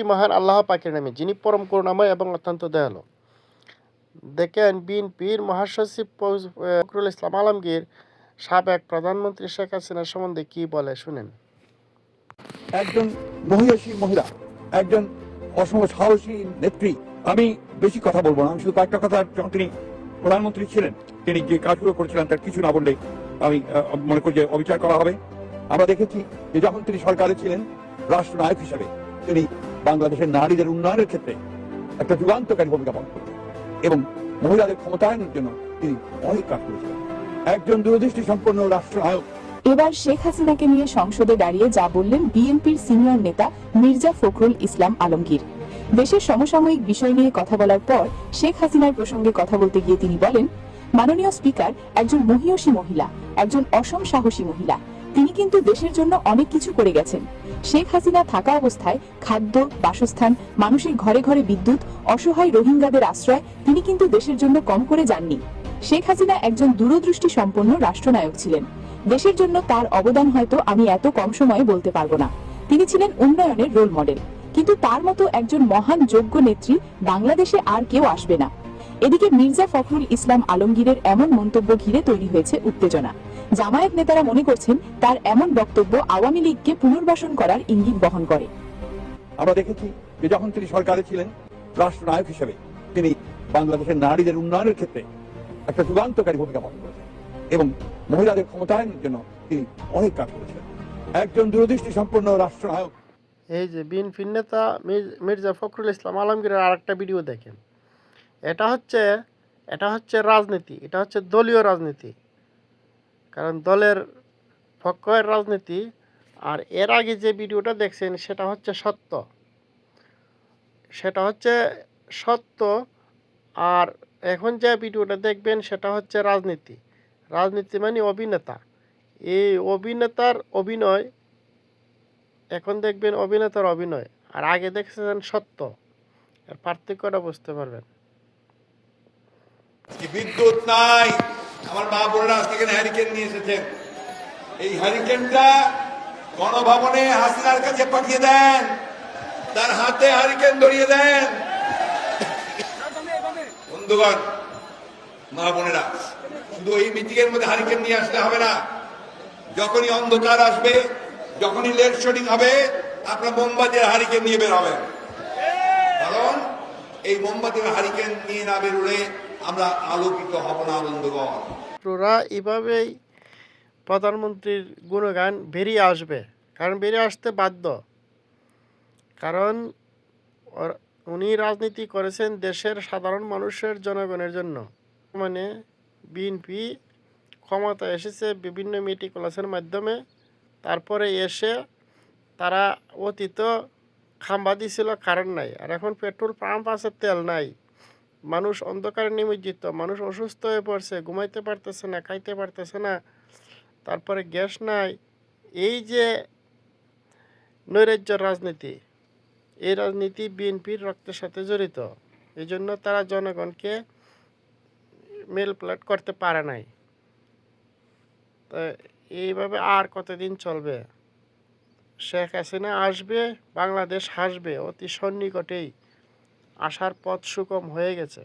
মহান আল্লাহ পাকের নামে, যিনি পরম করুণাময় এবং অত্যন্ত দয়ালু। দেখেন, বিএনপির মহাসচিব ফখরুল ইসলাম আলমগীর সাবেক প্রধানমন্ত্রী শেখ হাসিনা সম্বন্ধে কি বলে শুনেন। একজন মহিষী মহিলা, একজন অসম সাহসী নেত্রী। আমি বেশি কথা বলবো না, আমি শুধু কয়েকটা কথা। যখন তিনি প্রধানমন্ত্রী ছিলেন, তিনি যে কাজগুলো করেছিলেন তার কিছু না বললে আমি মনে করি যে অবিচার করা হবে। আমরা দেখেছি যে যখন তিনি সরকারে ছিলেন, রাষ্ট্রনায়ক হিসেবে তিনি বাংলাদেশের নারীদের উন্নয়নের ক্ষেত্রে একটা যুগান্তকারী ভূমিকা পালন করেছেন এবং মহিলাদের ক্ষমতায়নের জন্য তিনি অনেক কাজ করেছিলেন। একজন দূরদৃষ্টি সম্পন্ন রাষ্ট্রনায়ক। এবার শেখ হাসিনাকে নিয়ে সংসদে দাঁড়িয়ে যা বললেন বিএনপির সিনিয়র নেতা মির্জা ফখরুল ইসলাম আলমগীর। দেশের সমসাময়িক বিষয় নিয়ে কথা বলার পর শেখ হাসিনার প্রসঙ্গে কথা বলতে গিয়ে তিনি বলেন, মাননীয় স্পিকার একজন মহিষী মহিলা, একজন অসম সাহসী মহিলা। তিনি কিন্তু দেশের জন্য অনেক কিছু করে গেছেন। শেখ হাসিনা থাকা অবস্থায় খাদ্য, বাসস্থান, মানুষের ঘরে ঘরে বিদ্যুৎ, অসহায় রোহিঙ্গাদের আশ্রয় তিনি কিন্তু দেশের জন্য কম করে যাননি। শেখ হাসিনা একজন দূরদৃষ্টি সম্পন্ন রাষ্ট্রনায়ক ছিলেন। দেশের জন্য তার অবদান হয়তো আমি এত কম সময়ে বলতে পারবো না। তিনি ছিলেন উন্নয়নের রোল মডেল, কিন্তু তার মতো একজন মহান যোগ্য নেত্রী বাংলাদেশে আর কেউ আসবে না। এদিকে মির্জা ফখরুল ইসলাম আলমগীরের এমন মন্তব্য ঘিরে তৈরি হয়েছে উত্তেজনা। জামায়াত নেতারা মনে করছেন তার এমন বক্তব্য আওয়ামী লীগকে পুনর্বাসন করার ইঙ্গিত বহন করে। আমরা দেখেছি যে যখন তিনি সরকারে ছিলেন, রাষ্ট্রনায়ক হিসেবে তিনি বাংলাদেশের নারীদের উন্নয়নের ক্ষেত্রে একটা যুগান্তকারী ভূমিকা পালন করেছেন এবং মহিলাদের ক্ষমতায়নের জন্য তিনি অনেক কাজ করেছিলেন। একজন দূরদৃষ্টি সম্পন্ন রাষ্ট্রনায়ক। এই যে বিএনপির নেতা মির্জা ফখরুল ইসলাম আলমগীরের আরেকটা ভিডিও দেখেন। এটা হচ্ছে রাজনীতি, এটা হচ্ছে দলীয় রাজনীতি, কারণ দলের পক্ষের রাজনীতি। আর এর আগে যে ভিডিওটা দেখছেন সেটা হচ্ছে সত্য। আর এখন যে ভিডিওটা দেখবেন সেটা হচ্ছে রাজনীতি। রাজনীতি মানে অভিনেতা। এই অভিনেতার অভিনয়, এখন দেখবেন অভিনেতার অভিনয়, আর আগে দেখছেন সত্য। এর পার্থক্যটা বুঝতে পারবেন। বিদ্যুৎ নাই, আমার মা বোনেরা আজকে এখানে হ্যারিকেন নিয়ে এসেছেন। এই হ্যারিকেনটা গণভবনে হাসিনার কাছে পাঠিয়ে দেন, তার হাতে হ্যারিকেন ধরিয়ে দেন। বন্ধুগণ, মা বোনেরা, শুধু এই মিটিং এর মধ্যে হ্যারিকেন নিয়ে আসলে হবে না। যখনই অন্ধকার আসবে, যখনই লেট শুটিং হবে, আপনার মোমবাতির হ্যারিকেন নিয়ে বের হবেন। কারণ এই মোমবাতির হ্যারিকেন নিয়ে না বেরোলে আমরা আলোকিত হব না। বন্ধুগণ, এভাবেই প্রধানমন্ত্রীর গুণগান বেরিয়ে আসবে, কারণ বেরিয়ে আসতে বাধ্য। কারণ উনি রাজনীতি করেছেন দেশের সাধারণ মানুষের, জনগণের জন্য। মানে বিএনপি ক্ষমতা এসেছে বিভিন্ন মেটিকুলাসের মাধ্যমে, তারপরে এসে তারা অতীত খাম্বা দিছিল, কারেন্ট নাই। আর এখন পেট্রোল পাম্প আছে, তেল নাই। মানুষ অন্ধকারে নিমজ্জিত, মানুষ অসুস্থ হয়ে পড়ছে, ঘুমাইতে পারতেছে না, খাইতে পারতেছে না, তারপরে গ্যাস নাই। এই যে নৈরাজ্যের রাজনীতি, এই রাজনীতি বিএনপির রক্তের সাথে জড়িত। এই জন্য তারা জনগণকে মেলপ্লেট করতে পারে নাই। তো এইভাবে আর কতদিন চলবে? শেখ হাসিনা আসবে, বাংলাদেশ হাসবে, অতি সন্নিকটেই আসার পথ সুগম হয়ে গেছে।